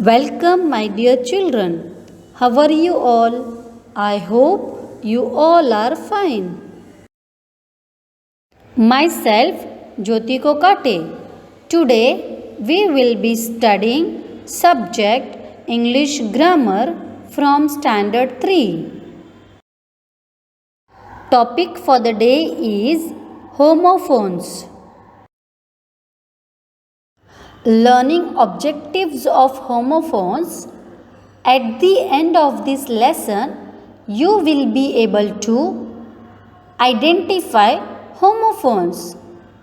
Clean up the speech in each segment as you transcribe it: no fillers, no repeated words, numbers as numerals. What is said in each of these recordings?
Welcome, my dear children. How are you all? I hope you all are fine. Myself, Jyoti Kokate. Today, we will be studying subject English Grammar from Standard 3. Topic for the day is homophones. Learning objectives of homophones. At the end of this lesson, you will be able to identify homophones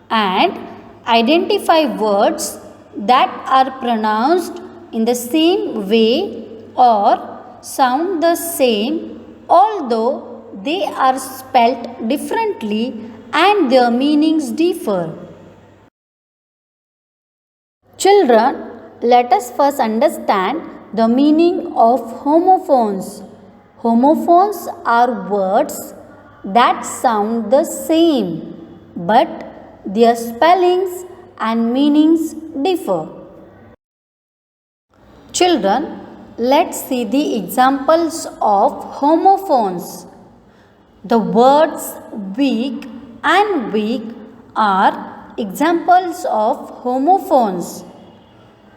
and identify words that are pronounced in the same way or sound the same although they are spelt differently and their meanings differ. Children, let us first understand the meaning of homophones. Homophones are words that sound the same, but their spellings and meanings differ. Children, let's see the examples of homophones. The words weak and weak are examples of homophones.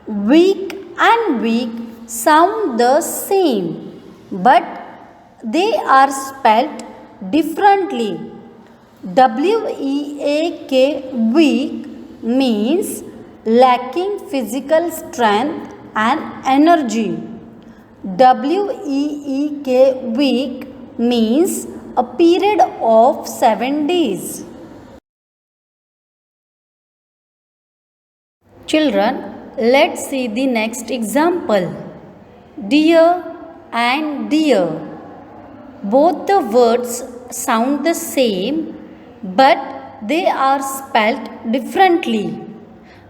Weak and weak sound the same, but they are spelt differently. WEAK weak means lacking physical strength and energy. WEEK week means a period of 7 days. Children, let's see the next example. Dear and dear. Both the words sound the same, but they are spelt differently.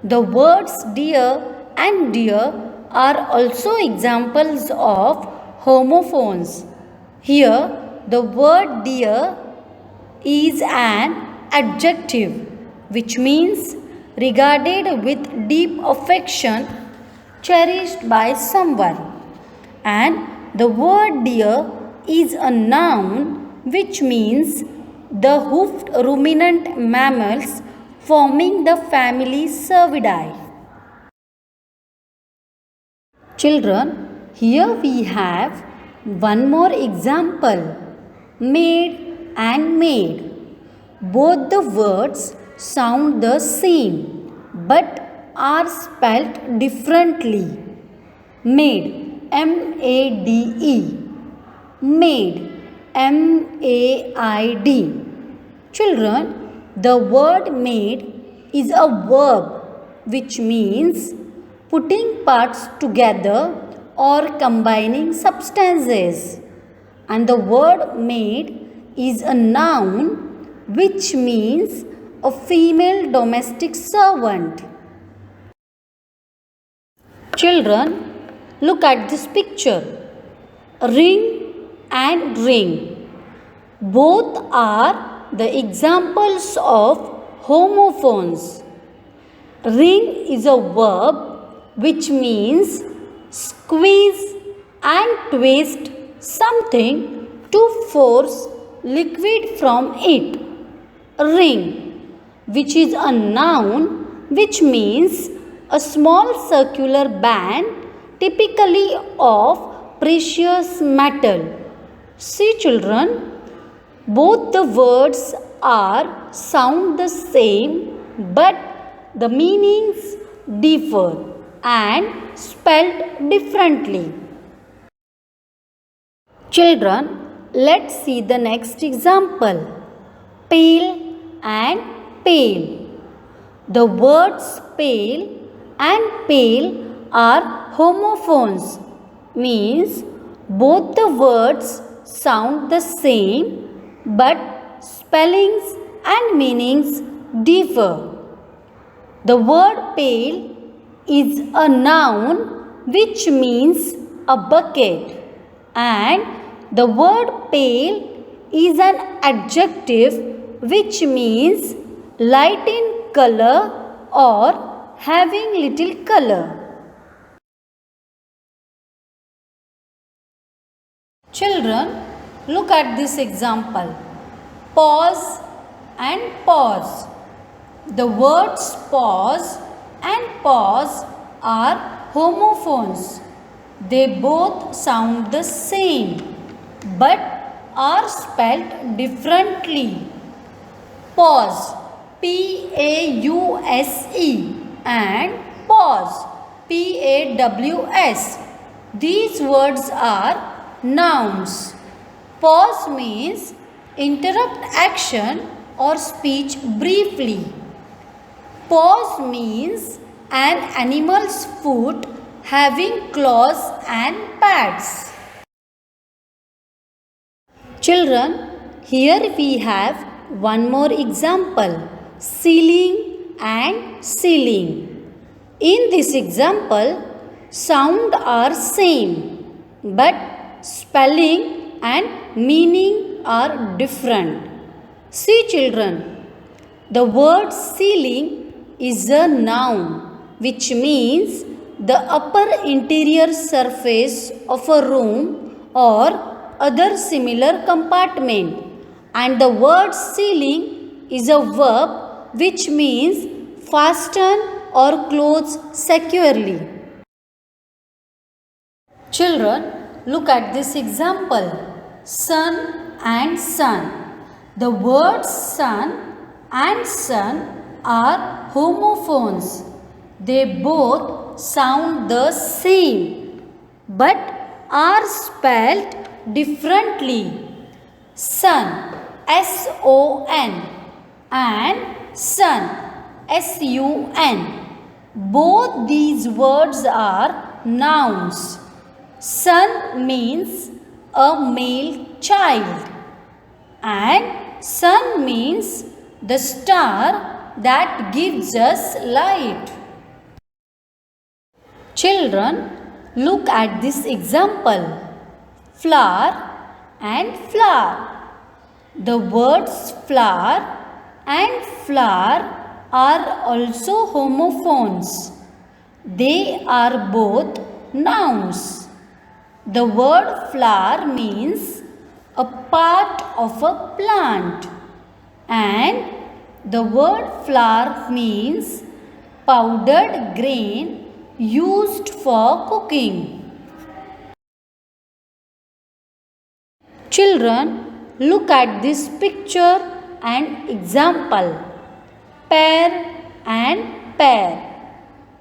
The words dear and dear are also examples of homophones. Here, the word dear is an adjective, which means regarded with deep affection, cherished by someone. And the word deer is a noun, which means the hoofed ruminant mammals forming the family Cervidae. Children, here we have one more example, maid and maid. Both the words sound the same, but are spelt differently. Maid, M-A-D-E. Maid, M-A-I-D. Children, the word maid is a verb which means putting parts together or combining substances. And the word maid is a noun which means a female domestic servant. Children, look at this picture. Ring and ring. Both are the examples of homophones. Ring is a verb which means squeeze and twist something to force liquid from it. Ring, which is a noun which means a small circular band typically of precious metal. See children, both the words are sound the same, but the meanings differ and spelled differently. Children, let's see the next example. Pale and pale. The words pale and pale are homophones, means both the words sound the same, but spellings and meanings differ. The word pail is a noun which means a bucket, and the word pale is an adjective which means light in color or having little color. Children, look at this example. Pause and pause. The words pause and pause are homophones. They both sound the same but are spelled differently. Pause, P-A-U-S-E, and pause, P-A-W-S. These words are nouns. Pause means interrupt action or speech briefly. Paws means an animal's foot having claws and pads. Children, here we have one more example, ceiling and ceiling. In this example, sound are same, but spelling and meaning are different. See children, the word ceiling is a noun which means the upper interior surface of a room or other similar compartment, and the word ceiling is a verb which means fasten or close securely. Children, look at this example, sun and sun. The words sun and sun are homophones. They both sound the same but are spelled differently. Sun, S-O-N, and sun, S-U-N. Both these words are nouns. Sun means a male child and sun means the star that gives us light. Children, look at this example, flower and flower. The words flower and flower are also homophones. They are both nouns. The word flower means a part of a plant, and the word flour means powdered grain used for cooking. Children, look at this picture and example, pair and pair.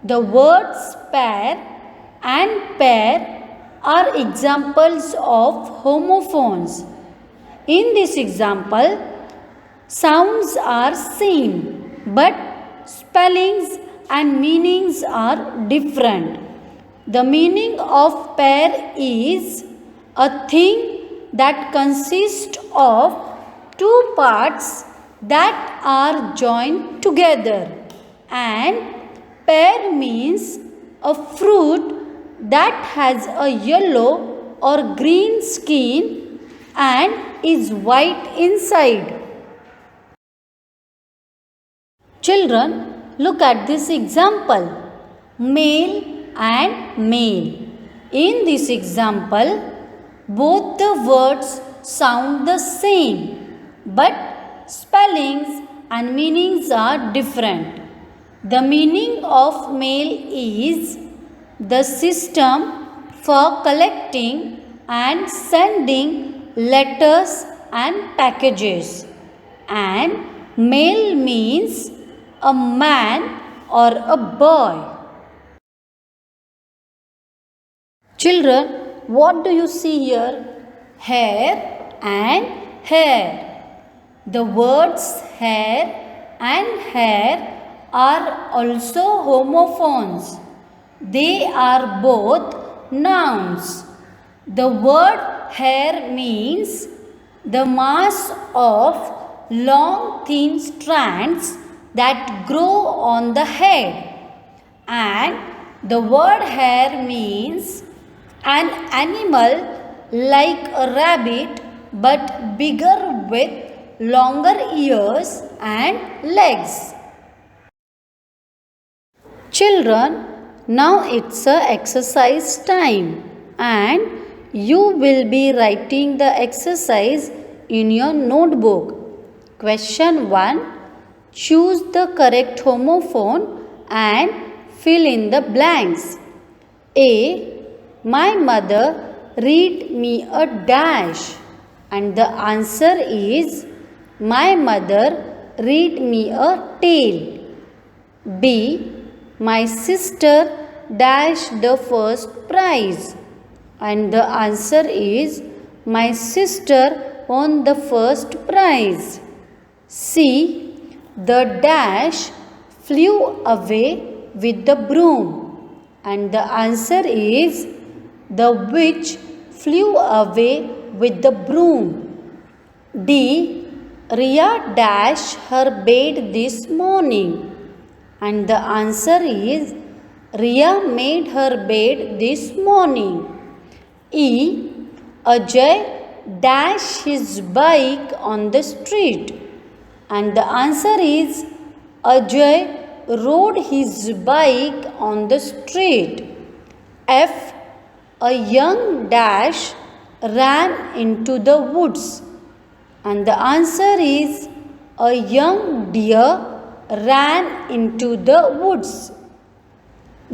The words pair and pair are examples of homophones. In this example, sounds are same but spellings and meanings are different. The meaning of pair is a thing that consists of two parts that are joined together, and pear means a fruit that has a yellow or green skin and is white inside. Children, look at this example, male and male. In this example, both the words sound the same, but spellings and meanings are different. The meaning of mail is the system for collecting and sending letters and packages, and male means a man or a boy. Children, what do you see here? Hair and hair. The words hair and hair are also homophones. They are both nouns. The word hair means the mass of long thin strands that grow on the head, and the word hair means an animal like a rabbit but bigger with longer ears and legs. Children, now it's a exercise time and you will be writing the exercise in your notebook. Question 1. Choose the correct homophone and fill in the blanks. A. My mother read me a dash, and the answer is my mother read me a tale. B. My sister dashed the first prize, and the answer is my sister won the first prize. C. The dash flew away with the broom, and the answer is the witch flew away with the broom. D. Riya dashed her bed this morning, and the answer is Riya made her bed this morning. E. Ajay dashed his bike on the street, and the answer is Ajay rode his bike on the street. F. A young dash ran into the woods, and the answer is a young deer ran into the woods.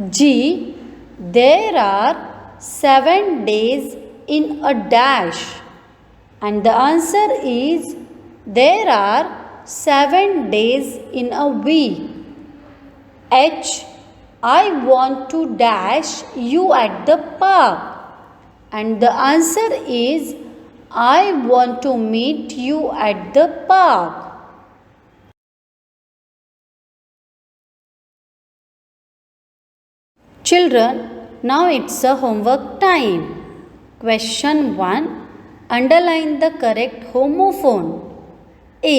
G. There are 7 days in a dash, and the answer is there are 7 days in a week. H. I want to dash you at the park, and the answer is I want to meet you at the park. Children, now it's a homework time. Question 1. Underline the correct homophone. A.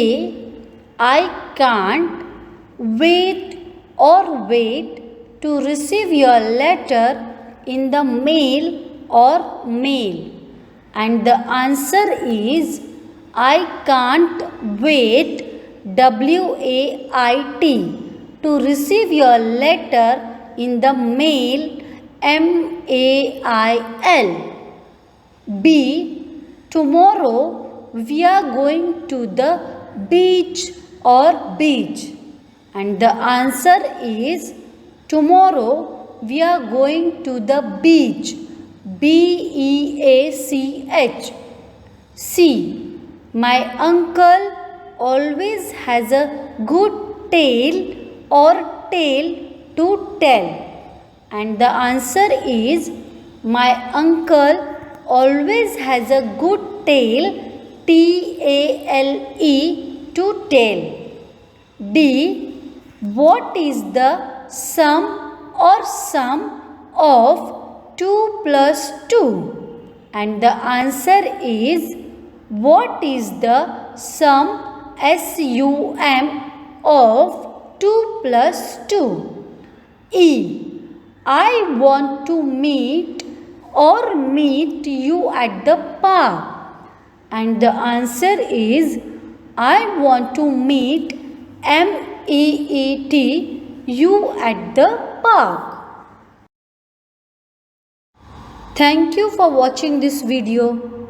I can't wait or wait to receive your letter in the mail or mail. And the answer is I can't wait, WAIT, to receive your letter in the mail, MAIL. B. Tomorrow we are going to the beach or beach, and the answer is tomorrow we are going to the beach, BEACH. C. My uncle always has a good tale or tale to tell, and the answer is my uncle always has a good tale, TALE, to tell. D. What is the sum or sum of 2 plus 2? And the answer is what is the sum, SUM, of 2 plus 2? E. I want to meet you at the park, and the answer is I want to meet you at the park. Thank you for watching this video.